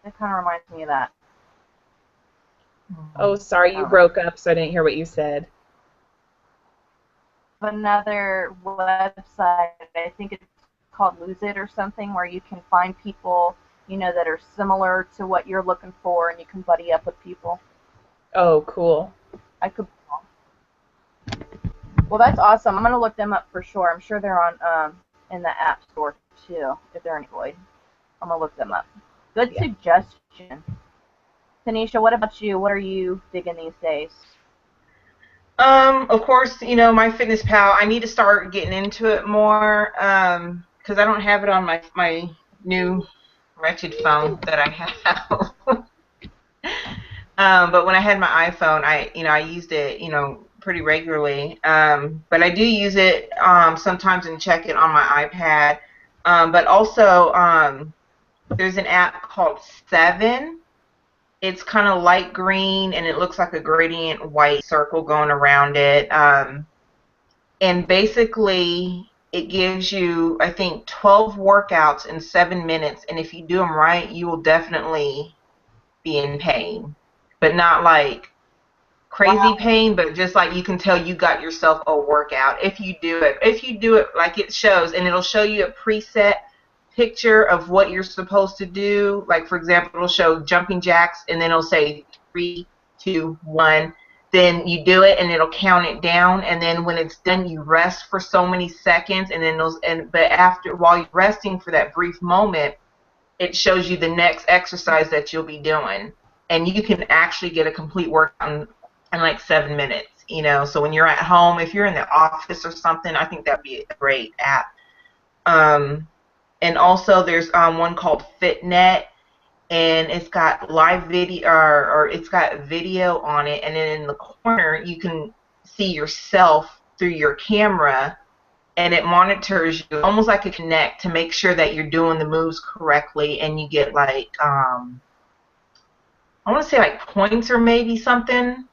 That kind of reminds me of that. Oh, sorry, you broke up, so I didn't hear what you said. Another website, I think it's called Lose It or something, where you can find people, you know, that are similar to what you're looking for, and you can buddy up with people. Oh, cool. I could. Well, that's awesome. I'm gonna look them up for sure. I'm sure they're on in the App Store too, if they're Android. I'm gonna look them up. Good suggestion. Tanisha, what about you? What are you digging these days? Of course, you know, MyFitnessPal. I need to start getting into it more because I don't have it on my new wretched phone that I have. But when I had my iPhone, I used it, pretty regularly. But I do use it sometimes and check it on my iPad. But also, there's an app called Seven. It's kind of light green, and it looks like a gradient white circle going around it. and basically it gives you, I think, 12 workouts in 7 minutes, and if you do them right, you will definitely be in pain, but not like crazy Wow. pain, but just like you can tell you got yourself a workout if you do it. If you do it like it shows, and it'll show you a preset picture of what you're supposed to do. Like, for example, it'll show jumping jacks, and then it'll say 3, 2, 1. Then you do it, and it'll count it down. And then when it's done, you rest for so many seconds. And then but after, while you're resting for that brief moment, it shows you the next exercise that you'll be doing. And you can actually get a complete workout in like 7 minutes. You know, so when you're at home, if you're in the office or something, I think that'd be a great app. And also there's one called FitNet, and it's got live video, or it's got video on it, and then in the corner you can see yourself through your camera, and it monitors you almost like a Connect to make sure that you're doing the moves correctly, and you get like I want to say like points or maybe something.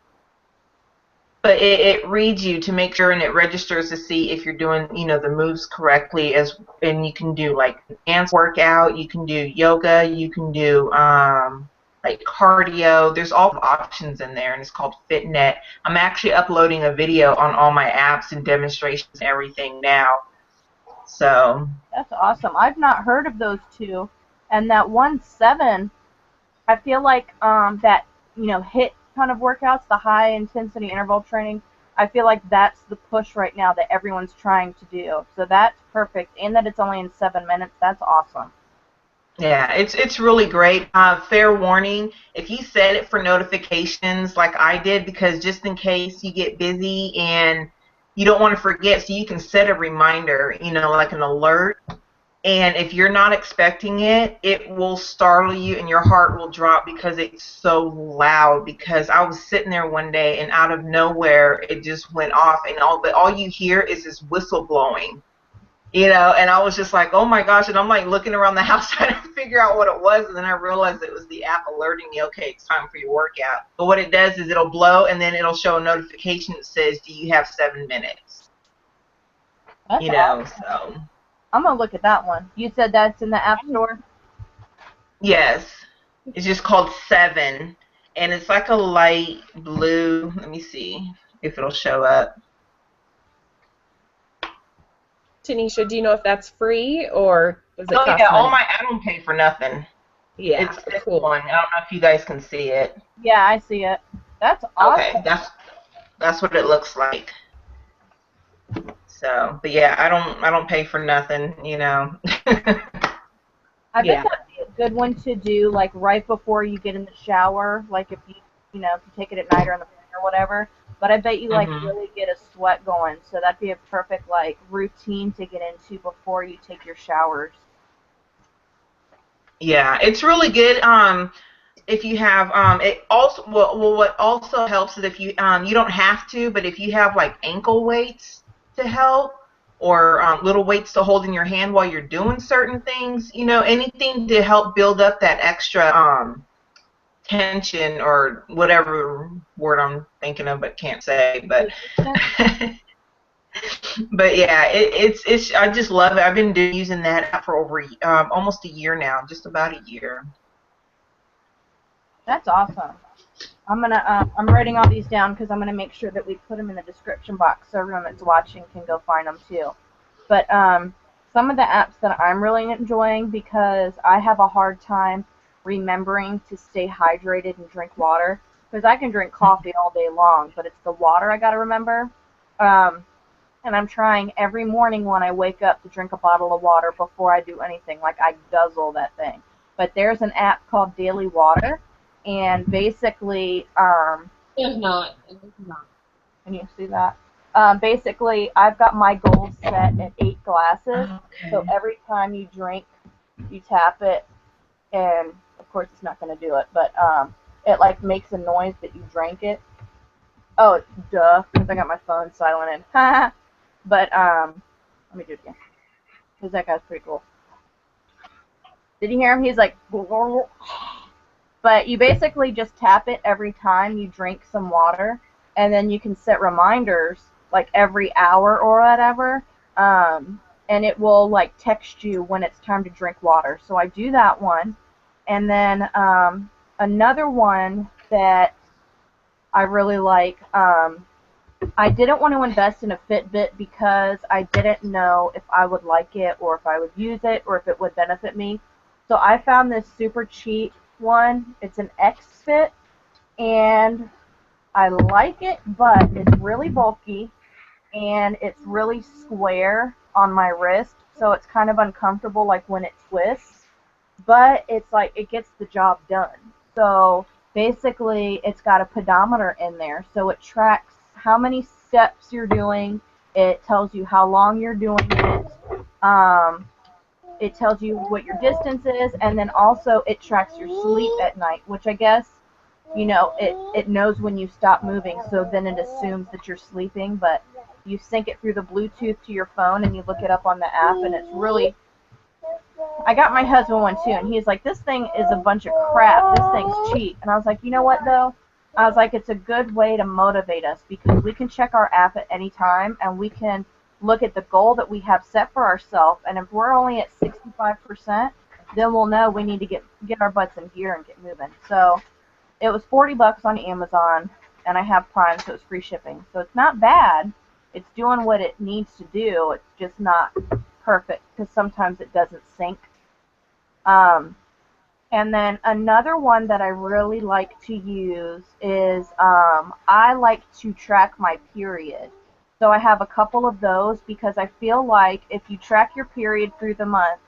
But it reads you to make sure, and it registers to see if you're doing, you know, the moves correctly. And you can do like dance workout, you can do yoga, you can do like cardio. There's all the options in there, and it's called FitNet. I'm actually uploading a video on all my apps and demonstrations and everything now. So That's awesome. I've not heard of those two. And that 1-7, I feel like that, you know, HIIT kind of workouts, the high intensity interval training, I feel like that's the push right now that everyone's trying to do. So that's perfect. And that it's only in 7 minutes. That's awesome. yeah, it's really great. Fair warning, if you set it for notifications like I did, because just in case you get busy and you don't want to forget, so you can set a reminder, you know, like an alert. And if you're not expecting it, it will startle you and your heart will drop because it's so loud. Because I was sitting there one day and out of nowhere it just went off, and all you hear is this whistle blowing. You know, and I was just like, oh my gosh, and I'm like looking around the house trying to figure out what it was, and then I realized it was the app alerting me, okay, it's time for your workout. But what it does is it'll blow, and then it'll show a notification that says, do you have 7 minutes? That's You know, awesome. so I'm going to look at that one. You said that's in the App Store? yes, it's just called 7, and it's like a light blue. Let me see if it'll show up. Tanisha, do you know if that's free or does it Oh cost yeah, money? I don't pay for nothing. Yeah, It's this cool. one. I don't know if you guys can see it. Yeah, I see it. That's awesome. Okay, that's what it looks like. So, but yeah, I don't pay for nothing, you know. I bet Yeah. that'd be a good one to do, like right before you get in the shower, like if you know, if you take it at night or in the morning or whatever. But I bet you like Mhm. really get a sweat going, so that'd be a perfect like routine to get into before you take your showers. Yeah, it's really good. If you have it also, what also helps is if you you don't have to, but if you have like ankle weights to help, or little weights to hold in your hand while you're doing certain things, you know, anything to help build up that extra tension, or whatever word I'm thinking of but can't say, but but yeah, it's I just love it. I've been using that app for over almost a year now, just about a year. That's awesome. I'm writing all these down because I'm gonna make sure that we put them in the description box so everyone that's watching can go find them too. But some of the apps that I'm really enjoying, because I have a hard time remembering to stay hydrated and drink water, because I can drink coffee all day long, but it's the water I gotta remember. And I'm trying every morning when I wake up to drink a bottle of water before I do anything. Like I guzzle that thing. But there's an app called Daily Water, and basically, There's not. There's not. can you see that? Basically, I've got my goals set at 8 glasses. So every time you drink, you tap it, and of course it's not going to do it, but it like makes a noise that you drank it. Oh, duh, because I got my phone silent in. But let me do it again, because that guy's pretty cool. Did you hear him? He's like, but you basically just tap it every time you drink some water, and then you can set reminders like every hour or whatever, and it will like text you when it's time to drink water. So I do that one, and then another one that I really like. I didn't want to invest in a Fitbit because I didn't know if I would like it or if I would use it or if it would benefit me. So I found this super cheap one. It's an X-Fit, and I like it, but it's really bulky and it's really square on my wrist, so it's kind of uncomfortable like when it twists, but it's like it gets the job done. So basically it's got a pedometer in there, so it tracks how many steps you're doing, it tells you how long you're doing it, it tells you what your distance is, and then also it tracks your sleep at night, which I guess, you know, it knows when you stop moving, so then it assumes that you're sleeping, but you sync it through the Bluetooth to your phone and you look it up on the app, and it's really, I got my husband one too, and he's like, this thing is a bunch of crap, this thing's cheap. And I was like, you know what though? I was like, it's a good way to motivate us because we can check our app at any time and we can look at the goal that we have set for ourselves, and if we're only at 65%, then we'll know we need to get our butts in gear and get moving. So it was $40 on Amazon, and I have Prime, so it's free shipping. So it's not bad. It's doing what it needs to do. It's just not perfect because sometimes it doesn't sync. And then another one that I really like to use is I like to track my period. So I have a couple of those because I feel like if you track your period through the month,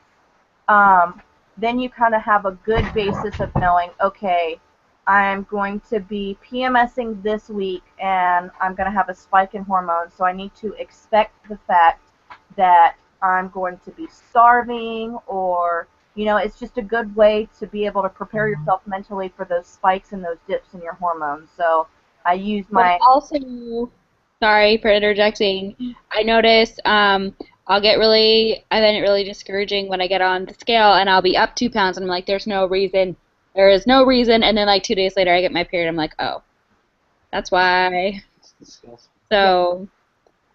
then you kind of have a good basis of knowing, okay, I'm going to be PMSing this week and I'm going to have a spike in hormones, so I need to expect the fact that I'm going to be starving, or, you know, it's just a good way to be able to prepare yourself mentally for those spikes and those dips in your hormones. So I use my... But also, sorry for interjecting, I notice I find it really discouraging when I get on the scale and I'll be up 2 pounds and I'm like, there's no reason. There is no reason, and then like 2 days later I get my period. I'm like, oh, that's why. So,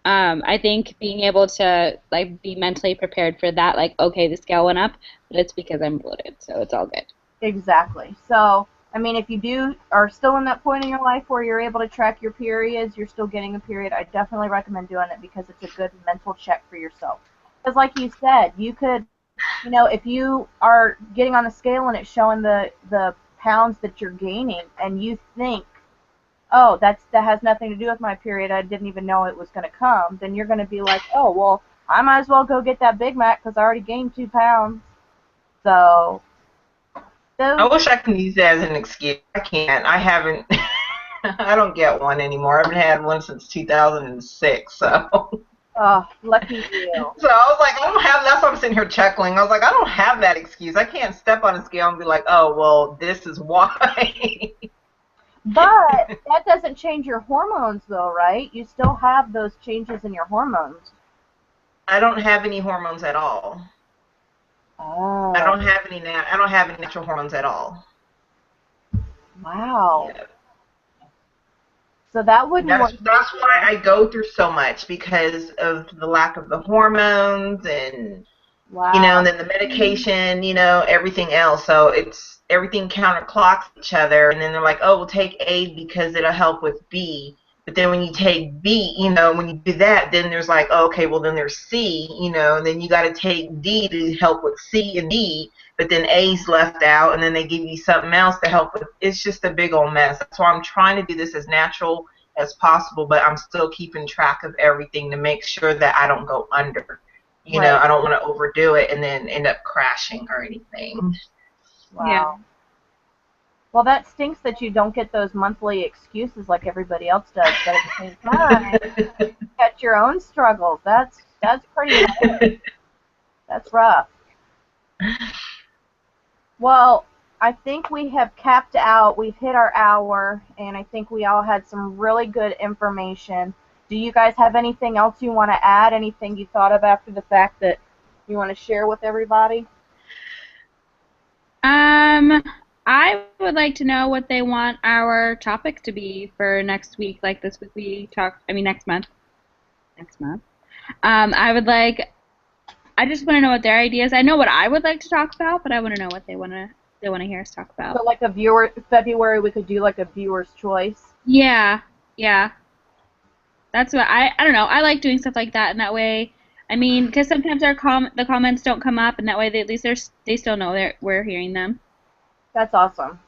I think being able to like be mentally prepared for that, like, okay, the scale went up, but it's because I'm bloated, so it's all good. Exactly. So, I mean, if you are still in that point in your life where you're able to track your periods, you're still getting a period, I definitely recommend doing it because it's a good mental check for yourself. Because like you said, you could, you know, if you are getting on the scale and it's showing the pounds that you're gaining and you think, oh, that has nothing to do with my period, I didn't even know it was going to come, then you're going to be like, oh, well, I might as well go get that Big Mac because I already gained 2 pounds. So, I wish I could use that as an excuse. I can't. I haven't. I don't get one anymore. I haven't had one since 2006, so. oh, lucky you. So I was like, I don't have, that's why I'm sitting here chuckling. I was like, I don't have that excuse. I can't step on a scale and be like, oh, well, this is why. But that doesn't change your hormones, though, right? You still have those changes in your hormones. I don't have any hormones at all. Oh. I don't have any natural hormones at all. Wow. Yeah. So that wouldn't work. That's why I go through so much, because of the lack of the hormones and, wow. you know, and then the medication, you know, everything else. So it's everything counterclocks each other. And then they're like, oh, we'll take A because it'll help with B. But then when you take B, you know, when you do that, then there's like, oh, okay, well, then there's C, you know, and then you got to take D to help with C and D. But then A's left out, and then they give you something else to help with. It's just a big old mess. That's why I'm trying to do this as natural as possible, but I'm still keeping track of everything to make sure that I don't go under. You know, I don't want to overdo it and then end up crashing or anything. Wow. Yeah. Well, that stinks that you don't get those monthly excuses like everybody else does, but at the same time, you get your own struggles. That's pretty rough. That's rough. Well, I think we have capped out. We've hit our hour, and I think we all had some really good information. Do you guys have anything else you want to add? Anything you thought of after the fact that you want to share with everybody? I would like to know what they want our topic to be for next week. Like this week we talked, I mean next month. next month. I just want to know what their ideas. I know what I would like to talk about, but I want to know what they want to hear us talk about. So like a viewer February, we could do like a viewer's choice. Yeah, yeah. That's what I don't know. I like doing stuff like that, and that way, I mean, because sometimes the comments don't come up, and that way at least they still know we're hearing them. That's awesome.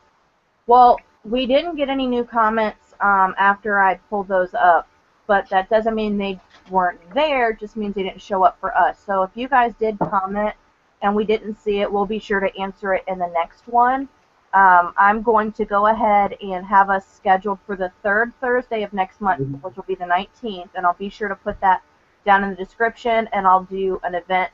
Well, we didn't get any new comments after I pulled those up, but that doesn't mean they weren't there. It just means they didn't show up for us. So if you guys did comment and we didn't see it, we'll be sure to answer it in the next one. I'm going to go ahead and have us scheduled for the third Thursday of next month, which will be the 19th, and I'll be sure to put that down in the description, and I'll do an event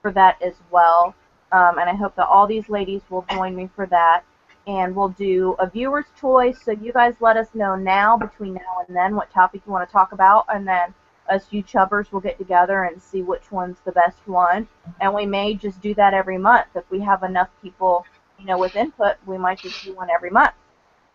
for that as well. And I hope that all these ladies will join me for that. And we'll do a viewer's choice, so you guys let us know now, between now and then, what topic you want to talk about, and then us YouTubers will get together and see which one's the best one. And we may just do that every month. If we have enough people, with input, we might just do one every month.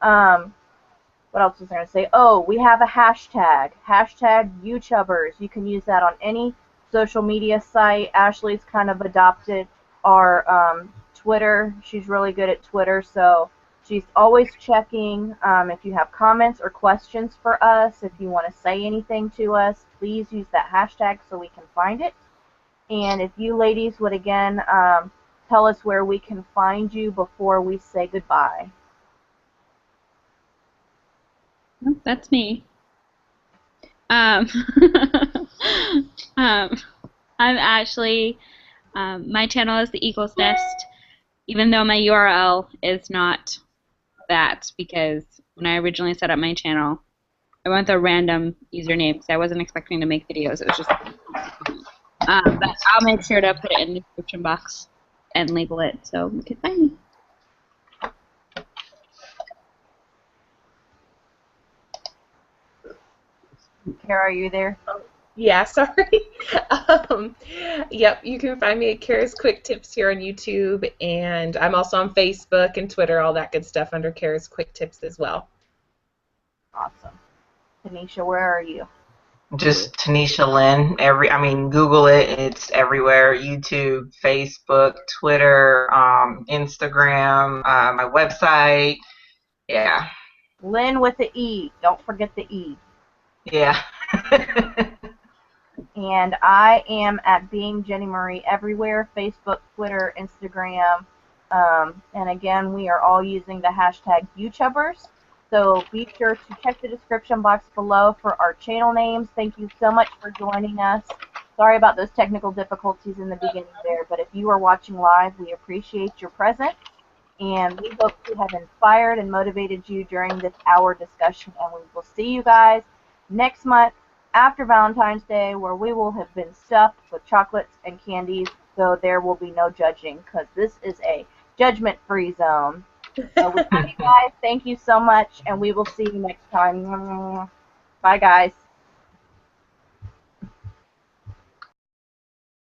What else was I going to say? Oh, we have a hashtag YouTubers. You can use that on any social media site. Ashlee's kind of adopted our Twitter. She's really good at Twitter, so she's always checking. If you have comments or questions for us, if you want to say anything to us, please use that hashtag so we can find it. And if you ladies would again tell us where we can find you before we say goodbye. That's me. I'm Ashlee. My channel is the Eagle's Nest, even though my URL is not that, because when I originally set up my channel, I went with a random username because I wasn't expecting to make videos. It was just but I'll make sure to put it in the description box and label it so you can find me. Kara, are you there? Yeah, sorry. Yep, you can find me at Kara's Quick Tips here on YouTube, and I'm also on Facebook and Twitter, all that good stuff under Kara's Quick Tips as well. Awesome. Tanisha, where are you? Just Tanisha Lynn. Google it. It's everywhere. YouTube, Facebook, Twitter, Instagram, my website. Yeah. Lynn with the E. Don't forget the E. Yeah. And I am at Being Jenny Marie everywhere, Facebook, Twitter, Instagram. And again, we are all using the hashtag YouTubers. So be sure to check the description box below for our channel names. Thank you so much for joining us. Sorry about those technical difficulties in the beginning there, but if you are watching live, we appreciate your presence. And we hope to have inspired and motivated you during this hour discussion. And we will see you guys next month after Valentine's Day, where we will have been stuffed with chocolates and candies, so there will be no judging, because this is a judgment-free zone. So we love you guys. Thank you so much, and we will see you next time. Bye, guys.